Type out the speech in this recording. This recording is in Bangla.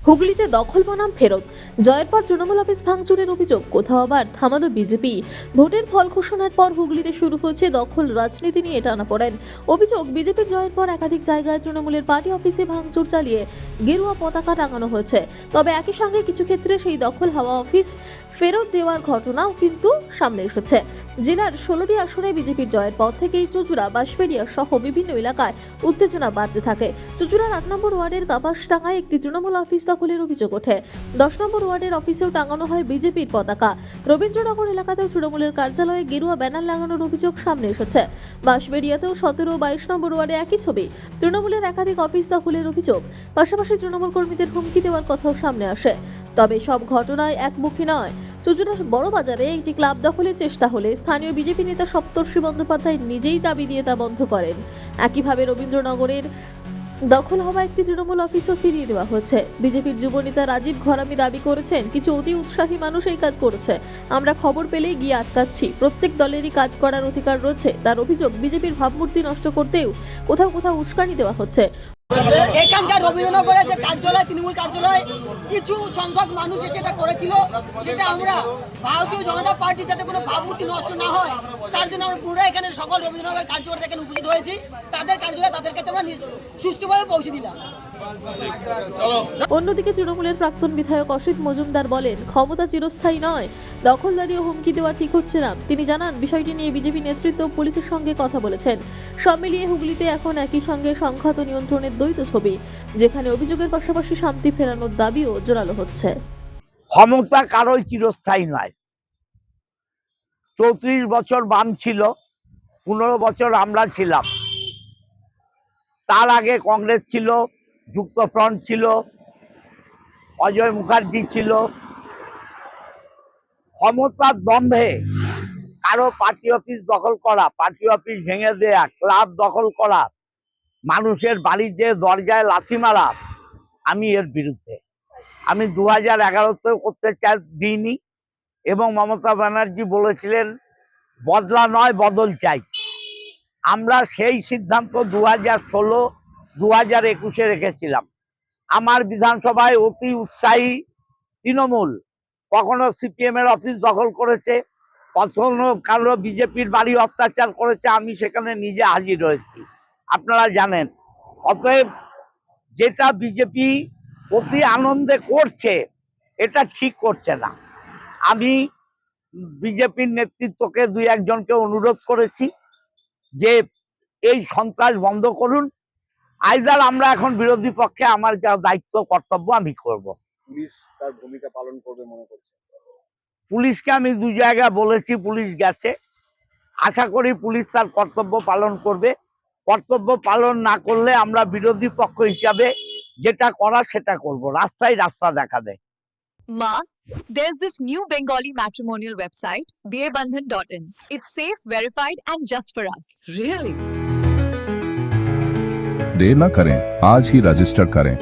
হুগলিতে দখল বনাম ফেরত, জয়ের পর তৃণমূল অফিস ভাঙচুরের অভিযোগ, কোথাও আবার থামালো বিজেপি। ভোটের ফল ঘোষণার পর হুগলিতে শুরু হয়েছে দখল রাজনীতি নিয়ে টানাপোড়েন। অভিযোগ, বিজেপির জয়ের পর একাধিক জায়গায় তৃণমূলের পার্টি অফিসে ভাঙচুর চালিয়ে গেরুয়া পতাকা টাঙানো হয়েছে। তবে একই সঙ্গে কিছু ক্ষেত্রে সেই দখল হওয়া অফিস ফেরত দেওয়ার ঘটনাও কিন্তু সামনে এসেছে। জেলার 16টি আসনে বিজেপির জয়ের পর থেকেই চুঁচুড়া, বাঁশবেড়িয়া সহ বিভিন্ন এলাকায় উত্তেজনা বাড়তে থাকে। চুঁচুড়ার 8 নম্বর ওয়ার্ডের কাপাসডাঙ্গায় একটি তৃণমূল অফিস দখলের অভিযোগ ওঠে। 10 নম্বর ওয়ার্ডের অফিসেও টাঙানো হয় বিজেপির পতাকা। রবীন্দ্রনগর এলাকাতেও তৃণমূলের কার্যালয়ে গেরুয়া ব্যানার লাগানোর অভিযোগ সামনে এসেছে। বাঁশবেড়িয়াতেও 17 ও 22 নম্বর ওয়ার্ডে একই ছবি, তৃণমূলের একাধিক অফিস দখলের অভিযোগ। পাশাপাশি তৃণমূল কর্মীদের হুমকি দেওয়ার কথাও সামনে আসে। তবে সব ঘটনায় একমুখী নয়। চুঁচুড়া বড় বাজারে একটি ক্লাব দখলের চেষ্টা হলে স্থানীয় বিজেপি নেতা সপ্তর্ষি বন্দ্যোপাধ্যায় নিজেই চাবি দিয়ে তা বন্ধ করেন। একইভাবে রবীন্দ্রনগরের দখল হওয়া একটি তৃণমূল অফিসও ফিরিয়ে দেওয়া হয়েছে। বিজেপির যুব নেতা রাজীব ঘরামি দাবি করেছেন, কিছু অতি উৎসাহী মানুষ এই কাজ করেছে, আমরা খবর পেলেই গিয়ে আটকাচ্ছি। প্রত্যেক দলেরই কাজ করার অধিকার রয়েছে। তার অভিযোগ, বিজেপির ভাবমূর্তি নষ্ট করতেও কোথাও কোথাও উস্কানি দেওয়া হচ্ছে। এখানকার রবীন্দ্রনগরের যে কার্যালয়, তৃণমূল কার্যালয়, কিছু সংখ্যক মানুষ সেটা করেছিল। সেটা আমরা ভারতীয় জনতা পার্টি যাতে কোনো ভাবমূর্তি নষ্ট না হয় তার জন্য আমরা পুরো এখানে সকল রবীন্দ্রনগরের কার্যালয় এখানে উপস্থিত হয়েছি। তাদের কার্যালয় তাদের কাছে আমরা সুষ্ঠুভাবে পৌঁছে দিলাম। অন্যদিকে তৃণমূলের প্রাক্তন বিধায়ক অসিত মজুমদার বলেন, ক্ষমতা চিরস্থায়ী নয়, দখলদারি ও হুমকি দেওয়া ঠিক হচ্ছে না। তিনি জানান, বিষয়টি নিয়ে বিজেপি নেতৃত্ব পুলিশের সঙ্গে কথা বলেছেন। সব মিলিয়ে হুগলিতে এখন একই সঙ্গে সংঘাত নিয়ন্ত্রণের দ্বৈত ছবি, যেখানে অভিযোগের পাশাপাশি শান্তি ফেরানোর দাবিও জোরালো হচ্ছে। ক্ষমতা কারোই চিরস্থায়ী নয়। 34 বছর বাম ছিল, 15 বছর আমরা ছিলাম। তার আগে কংগ্রেস ছিল, যুক্তফ্রন্ট ছিল, অজয় মুখার্জি ছিল। ক্ষমতার দম্ভে কারো পার্টি অফিস দখল করা, পার্টি অফিস ভেঙে দেয়া, ক্লাব দখল করা, মানুষের বাড়িতে দরজায় লাথি মারা, আমি এর বিরুদ্ধে। আমি 2011-তেও করতে দিইনি এবং মমতা ব্যানার্জি বলেছিলেন বদলা নয় বদল চাই। আমরা সেই সিদ্ধান্ত 2016, 2021-এ রেখেছিলাম। আমার বিধানসভায় অতি উৎসাহী তৃণমূল কখনো সিপিএম এর অফিস দখল করেছে, কখনো কারো বিজেপির বাড়ি অত্যাচার করেছে, আমি সেখানে নিজে হাজির হয়েছি, আপনারা জানেন। অতএব যেটা বিজেপি অতি আনন্দে করছে এটা ঠিক করছে না। আমি বিজেপির নেতৃত্বকে 2-1জনকে অনুরোধ করেছি যে এই সন্ত্রাস বন্ধ করুন। আইদার আমরা এখন বিরোধী পক্ষে, আমার যা দায়িত্ব কর্তব্য আমি করব। পুলিশ তার ভূমিকা পালন করবে মনে করছে? পুলিশকে আমি 2 জায়গায় বলেছি, পুলিশ গেছে। আশা করি পুলিশ তার কর্তব্য পালন করবে। কর্তব্য পালন না করলে আমরা বিরোধী পক্ষ হিসাবে যেটা করা সেটা করব, রাস্তায় রাস্তা দেখাবে। Ma, there's this new Bengali matrimonial website, BABandhan.in. It's safe, verified, and just for us. Really? देर न करें, आज ही रजिस्टर करें।